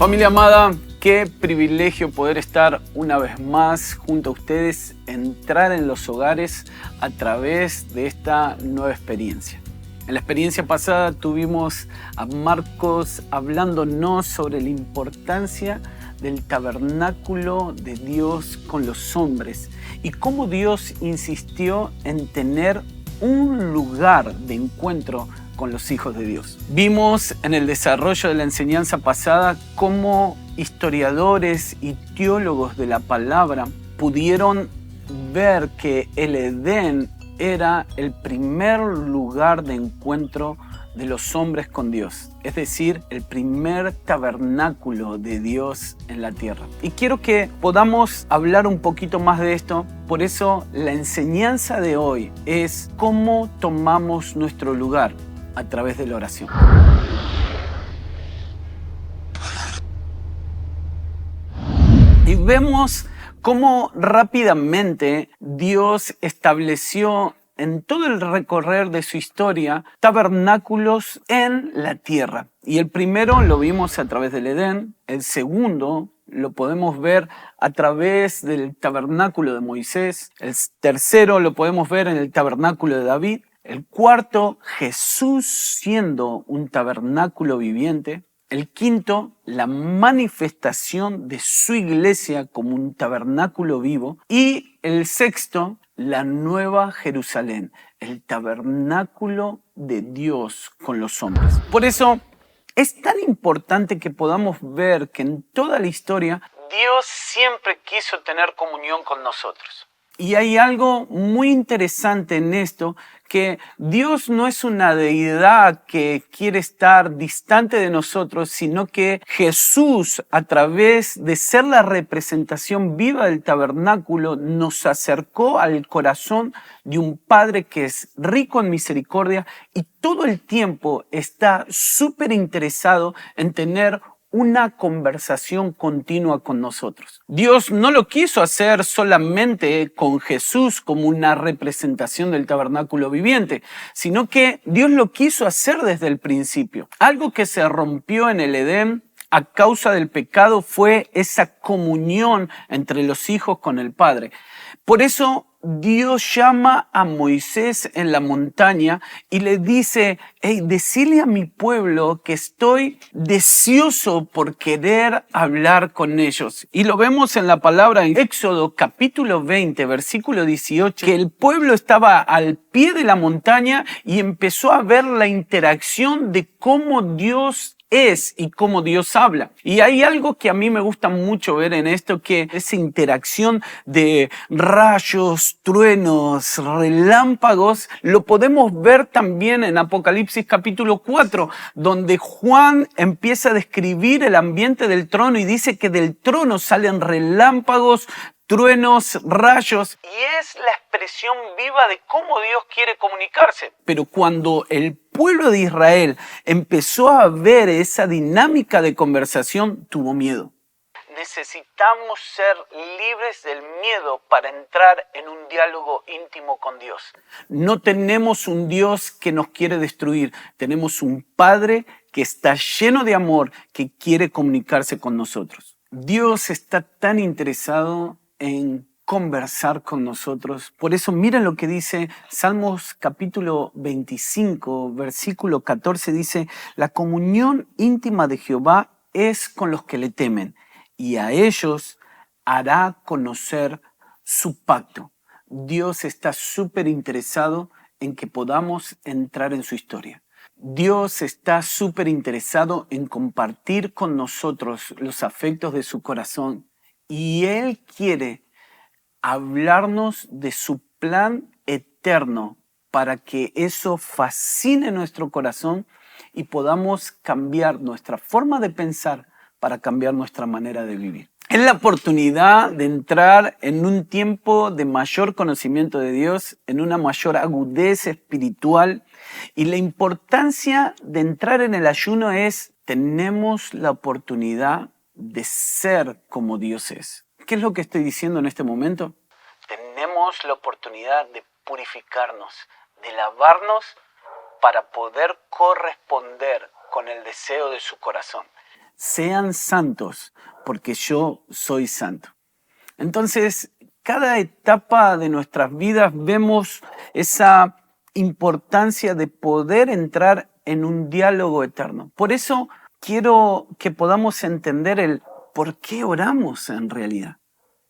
Familia amada, qué privilegio poder estar una vez más junto a ustedes, entrar en los hogares a través de esta nueva experiencia. En la experiencia pasada tuvimos a Marcos hablándonos sobre la importancia del tabernáculo de Dios con los hombres y cómo Dios insistió en tener un lugar de encuentro con los hijos de Dios. Vimos en el desarrollo de la enseñanza pasada cómo historiadores y teólogos de la palabra pudieron ver que el Edén era el primer lugar de encuentro de los hombres con Dios, es decir, el primer tabernáculo de Dios en la tierra. Y quiero que podamos hablar un poquito más de esto, por eso la enseñanza de hoy es cómo tomamos nuestro lugar a través de la oración. Y vemos cómo rápidamente Dios estableció en todo el recorrer de su historia tabernáculos en la tierra. Y el primero lo vimos a través del Edén, el segundo lo podemos ver a través del tabernáculo de Moisés, el tercero lo podemos ver en el tabernáculo de David, el cuarto, Jesús siendo un tabernáculo viviente. El quinto, la manifestación de su iglesia como un tabernáculo vivo. Y el sexto, la nueva Jerusalén, el tabernáculo de Dios con los hombres. Por eso es tan importante que podamos ver que en toda la historia Dios siempre quiso tener comunión con nosotros. Y hay algo muy interesante en esto, que Dios no es una deidad que quiere estar distante de nosotros, sino que Jesús, a través de ser la representación viva del tabernáculo, nos acercó al corazón de un Padre que es rico en misericordia y todo el tiempo está súper interesado en tener una conversación continua con nosotros. Dios no lo quiso hacer solamente con Jesús como una representación del tabernáculo viviente, sino que Dios lo quiso hacer desde el principio. Algo que se rompió en el Edén a causa del pecado fue esa comunión entre los hijos con el Padre. Por eso Dios llama a Moisés en la montaña y le dice, hey, decile a mi pueblo que estoy deseoso por querer hablar con ellos. Y lo vemos en la palabra en Éxodo capítulo 20, versículo 18, que el pueblo estaba al pie de la montaña y empezó a ver la interacción de cómo Dios es y cómo Dios habla. Y hay algo que a mí me gusta mucho ver en esto, que esa interacción de rayos, truenos, relámpagos, lo podemos ver también en Apocalipsis capítulo 4, donde Juan empieza a describir el ambiente del trono y dice que del trono salen relámpagos, truenos, rayos, y es la expresión viva de cómo Dios quiere comunicarse. Pero cuando el pueblo de Israel empezó a ver esa dinámica de conversación, tuvo miedo. Necesitamos ser libres del miedo para entrar en un diálogo íntimo con Dios. No tenemos un Dios que nos quiere destruir, tenemos un Padre que está lleno de amor, que quiere comunicarse con nosotros. Dios está tan interesado en conversar con nosotros. Por eso miren lo que dice Salmos capítulo 25, versículo 14, dice, la comunión íntima de Jehová es con los que le temen, y a ellos hará conocer su pacto. Dios está súper interesado en que podamos entrar en su historia. Dios está súper interesado en compartir con nosotros los afectos de su corazón y Él quiere hablarnos de su plan eterno para que eso fascine nuestro corazón y podamos cambiar nuestra forma de pensar para cambiar nuestra manera de vivir. Es la oportunidad de entrar en un tiempo de mayor conocimiento de Dios, en una mayor agudeza espiritual. Y la importancia de entrar en el ayuno es, tenemos la oportunidad de ser como Dios es. ¿Qué es lo que estoy diciendo en este momento? Tenemos la oportunidad de purificarnos, de lavarnos para poder corresponder con el deseo de su corazón. sean santos, porque yo soy santo. Entonces, cada etapa de nuestras vidas vemos esa importancia de poder entrar en un diálogo eterno. Por eso quiero que podamos entender el por qué oramos en realidad,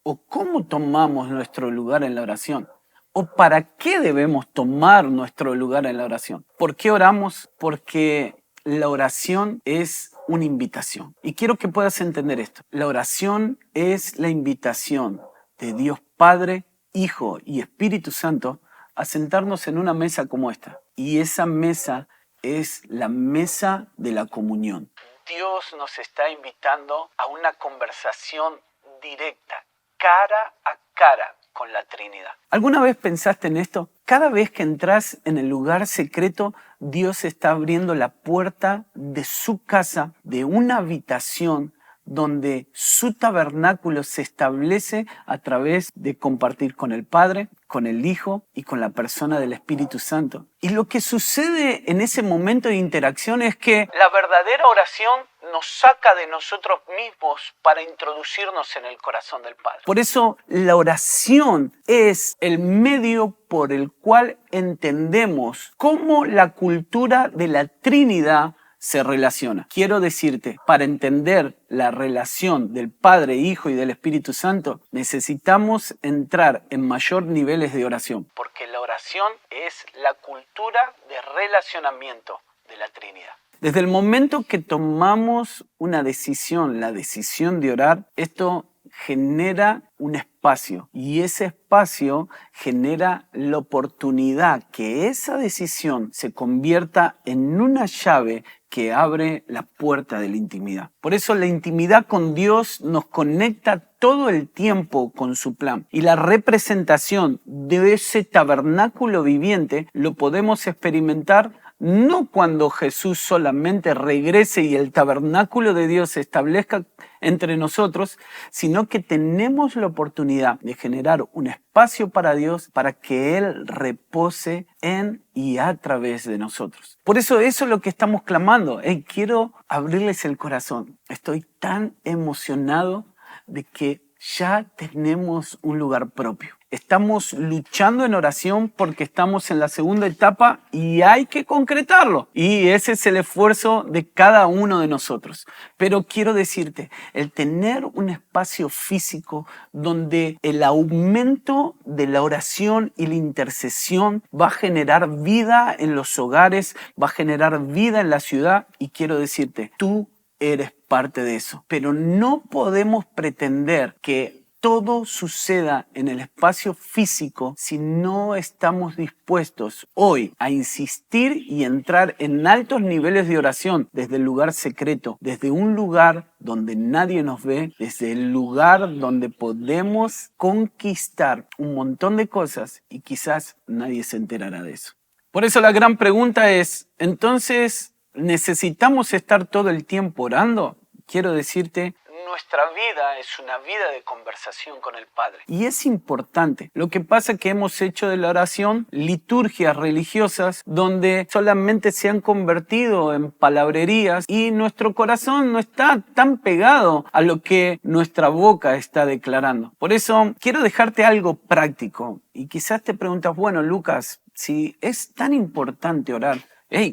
o cómo tomamos nuestro lugar en la oración, o para qué debemos tomar nuestro lugar en la oración. ¿Por qué oramos? Porque la oración es una invitación. Y quiero que puedas entender esto. La oración es la invitación de Dios Padre, Hijo y Espíritu Santo a sentarnos en una mesa como esta. Y esa mesa es la mesa de la comunión. Dios nos está invitando a una conversación directa, cara a cara con la Trinidad. ¿Alguna vez pensaste en esto? Cada vez que entras en el lugar secreto, Dios está abriendo la puerta de su casa, de una habitación donde su tabernáculo se establece a través de compartir con el Padre, con el Hijo y con la persona del Espíritu Santo. Y lo que sucede en ese momento de interacción es que la verdadera oración nos saca de nosotros mismos para introducirnos en el corazón del Padre. Por eso la oración es el medio por el cual entendemos cómo la cultura de la Trinidad se relaciona. Quiero decirte, para entender la relación del Padre, Hijo y del Espíritu Santo, necesitamos entrar en mayor niveles de oración. Porque la oración es la cultura de relacionamiento de la Trinidad. Desde el momento que tomamos una decisión, la decisión de orar, esto genera un espacio y ese espacio genera la oportunidad que esa decisión se convierta en una llave que abre la puerta de la intimidad. Por eso la intimidad con Dios nos conecta todo el tiempo con su plan. Y la representación de ese tabernáculo viviente lo podemos experimentar no cuando Jesús solamente regrese y el tabernáculo de Dios se establezca entre nosotros, sino que tenemos la oportunidad de generar un espacio para Dios para que Él repose en y a través de nosotros. Por eso es lo que estamos clamando. Quiero abrirles el corazón. Estoy tan emocionado de que ya tenemos un lugar propio. Estamos luchando en oración porque estamos en la segunda etapa y hay que concretarlo. Y ese es el esfuerzo de cada uno de nosotros. Pero quiero decirte, el tener un espacio físico donde el aumento de la oración y la intercesión va a generar vida en los hogares, va a generar vida en la ciudad. Y quiero decirte, tú eres parte de eso. Pero no podemos pretender que todo suceda en el espacio físico si no estamos dispuestos hoy a insistir y entrar en altos niveles de oración desde el lugar secreto, desde un lugar donde nadie nos ve, desde el lugar donde podemos conquistar un montón de cosas y quizás nadie se enterará de eso. Por eso la gran pregunta es, entonces, ¿necesitamos estar todo el tiempo orando? Quiero decirte, nuestra vida es una vida de conversación con el Padre. Y es importante. Lo que pasa es que hemos hecho de la oración liturgias religiosas donde solamente se han convertido en palabrerías y nuestro corazón no está tan pegado a lo que nuestra boca está declarando. Por eso quiero dejarte algo práctico. Y quizás te preguntas, bueno, Lucas, si es tan importante orar,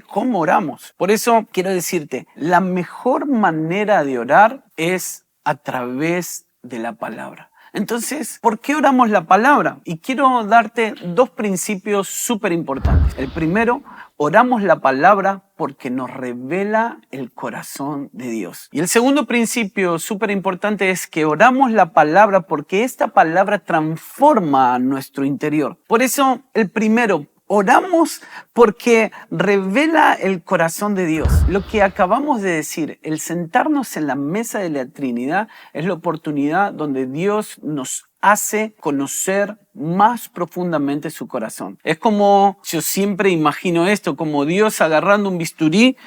¿cómo oramos? Por eso quiero decirte, la mejor manera de orar es a través de la palabra. Entonces, ¿por qué oramos la palabra? Y quiero darte dos principios súper importantes. El primero, oramos la palabra porque nos revela el corazón de Dios. Y el segundo principio súper importante es que oramos la palabra porque esta palabra transforma a nuestro interior. Por eso, el primero, oramos porque revela el corazón de Dios. Lo que acabamos de decir, el sentarnos en la mesa de la Trinidad es la oportunidad donde Dios nos hace conocer más profundamente su corazón. Es como, yo siempre imagino esto, como Dios agarrando un bisturí,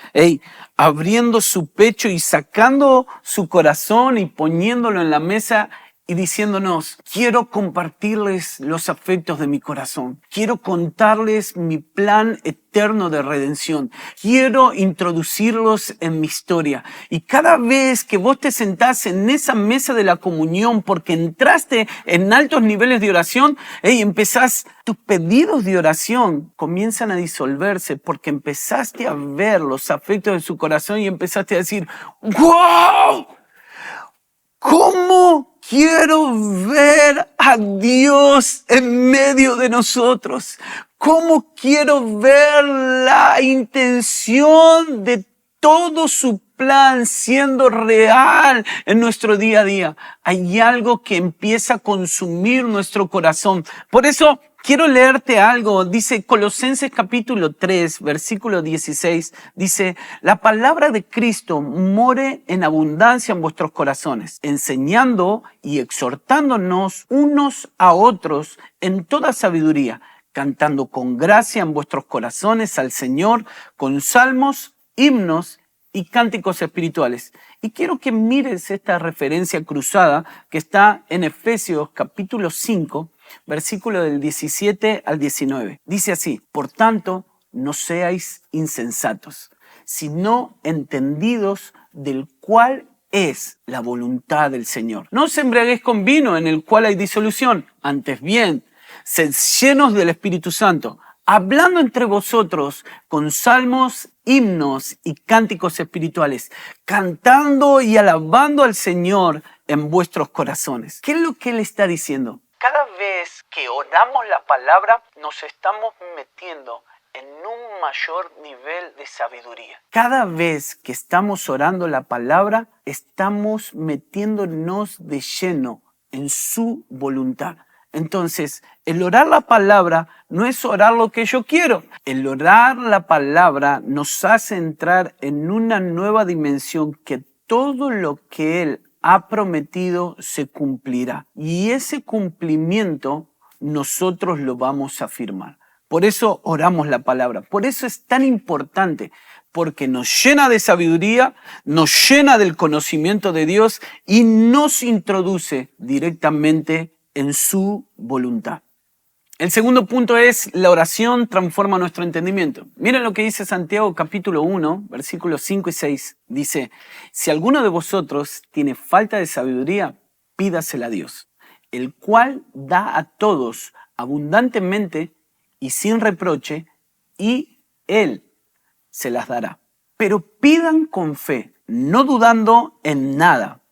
abriendo su pecho y sacando su corazón y poniéndolo en la mesa y diciéndonos, quiero compartirles los afectos de mi corazón. Quiero contarles mi plan eterno de redención. Quiero introducirlos en mi historia. Y cada vez que vos te sentás en esa mesa de la comunión porque entraste en altos niveles de oración, empezás, tus pedidos de oración comienzan a disolverse porque empezaste a ver los afectos de su corazón y empezaste a decir, ¡wow! ¿Cómo quiero ver a Dios en medio de nosotros? ¿Cómo quiero ver la intención de todo su plan siendo real en nuestro día a día? Hay algo que empieza a consumir nuestro corazón. Por eso quiero leerte algo. Dice Colosenses capítulo 3, versículo 16. Dice, la palabra de Cristo more en abundancia en vuestros corazones, enseñando y exhortándonos unos a otros en toda sabiduría, cantando con gracia en vuestros corazones al Señor, con salmos, himnos y cánticos espirituales. Y quiero que mires esta referencia cruzada que está en Efesios capítulo 5, versículo del 17 al 19. Dice así, por tanto, no seáis insensatos, sino entendidos del cual es la voluntad del Señor. No os embriaguéis con vino en el cual hay disolución, antes bien, sed llenos del Espíritu Santo, hablando entre vosotros con salmos, himnos y cánticos espirituales, cantando y alabando al Señor en vuestros corazones. ¿Qué es lo que Él está diciendo? Cada vez que oramos la palabra, nos estamos metiendo en un mayor nivel de sabiduría. Cada vez que estamos orando la palabra, estamos metiéndonos de lleno en su voluntad. Entonces, el orar la palabra no es orar lo que yo quiero. El orar la palabra nos hace entrar en una nueva dimensión que todo lo que Él ha prometido se cumplirá. Y ese cumplimiento nosotros lo vamos a firmar. Por eso oramos la palabra. Por eso es tan importante. Porque nos llena de sabiduría, nos llena del conocimiento de Dios y nos introduce directamente en su voluntad. El segundo punto es, la oración transforma nuestro entendimiento. Miren lo que dice Santiago capítulo 1, versículos 5 y 6. Dice, si alguno de vosotros tiene falta de sabiduría, pídasela a Dios, el cual da a todos abundantemente y sin reproche, y Él se las dará. Pero pidan con fe, no dudando en nada.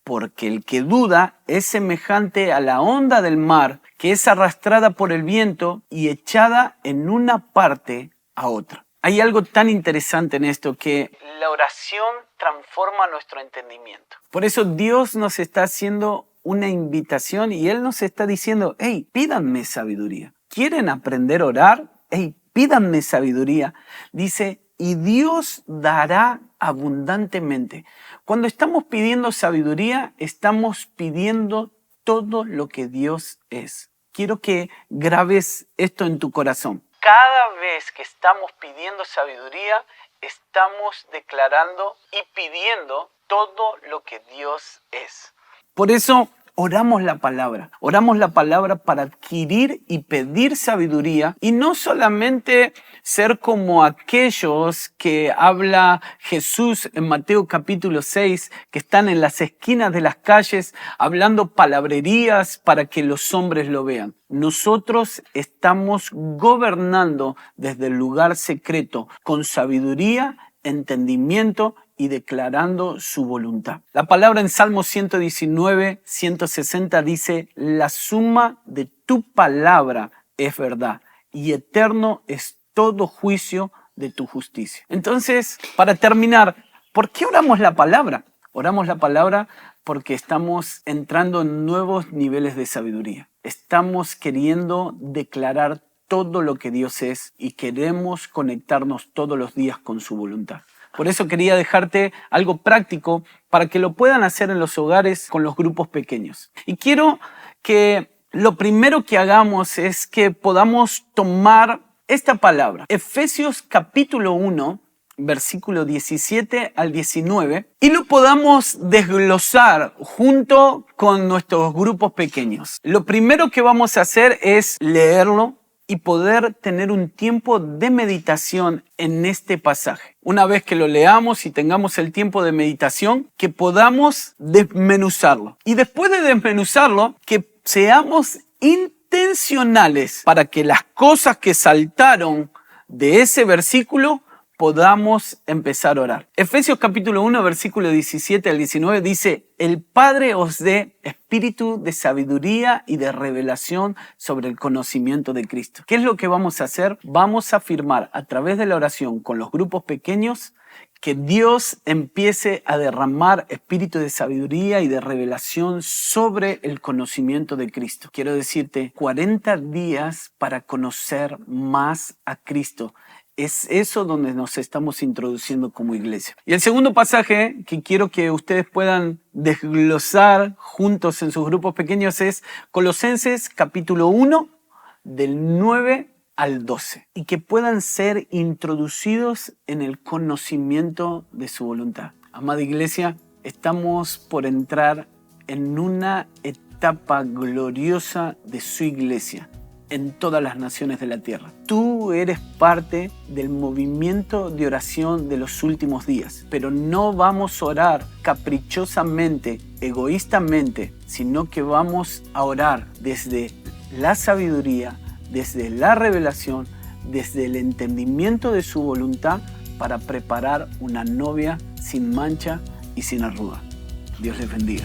Porque el que duda es semejante a la onda del mar que es arrastrada por el viento y echada en una parte a otra. Hay algo tan interesante en esto que la oración transforma nuestro entendimiento. Por eso Dios nos está haciendo una invitación y Él nos está diciendo, hey, pídanme sabiduría. ¿Quieren aprender a orar? Hey, pídanme sabiduría. Dice, y Dios dará abundantemente. Cuando estamos pidiendo sabiduría, estamos pidiendo todo lo que Dios es. Quiero que grabes esto en tu corazón. Cada vez que estamos pidiendo sabiduría, estamos declarando y pidiendo todo lo que Dios es. Por eso oramos la palabra. Oramos la palabra para adquirir y pedir sabiduría y no solamente ser como aquellos que habla Jesús en Mateo capítulo 6, que están en las esquinas de las calles hablando palabrerías para que los hombres lo vean. Nosotros estamos gobernando desde el lugar secreto con sabiduría, entendimiento y declarando su voluntad. La palabra en Salmo 119, 160 dice, la suma de tu palabra es verdad y eterno es todo juicio de tu justicia. Entonces, para terminar, ¿por qué oramos la palabra? Oramos la palabra porque estamos entrando en nuevos niveles de sabiduría. Estamos queriendo declarar todo lo que Dios es y queremos conectarnos todos los días con su voluntad. Por eso quería dejarte algo práctico para que lo puedan hacer en los hogares con los grupos pequeños. Y quiero que lo primero que hagamos es que podamos tomar esta palabra. Efesios capítulo 1, versículo 17 al 19, y lo podamos desglosar junto con nuestros grupos pequeños. Lo primero que vamos a hacer es leerlo y poder tener un tiempo de meditación en este pasaje. Una vez que lo leamos y tengamos el tiempo de meditación, que podamos desmenuzarlo. Y después de desmenuzarlo, que seamos intencionales para que las cosas que saltaron de ese versículo podamos empezar a orar. Efesios capítulo 1, versículo 17 al 19 dice: el Padre os dé espíritu de sabiduría y de revelación sobre el conocimiento de Cristo. ¿Qué es lo que vamos a hacer? Vamos a afirmar a través de la oración con los grupos pequeños que Dios empiece a derramar espíritu de sabiduría y de revelación sobre el conocimiento de Cristo. Quiero decirte, 40 días para conocer más a Cristo. Es eso donde nos estamos introduciendo como iglesia. Y el segundo pasaje que quiero que ustedes puedan desglosar juntos en sus grupos pequeños es Colosenses capítulo 1 del 9 al 12. Y que puedan ser introducidos en el conocimiento de su voluntad. Amada iglesia, estamos por entrar en una etapa gloriosa de su iglesia en todas las naciones de la tierra. Tú eres parte del movimiento de oración de los últimos días, pero no vamos a orar caprichosamente, egoístamente, sino que vamos a orar desde la sabiduría, desde la revelación, desde el entendimiento de su voluntad para preparar una novia sin mancha y sin arruga. Dios les bendiga.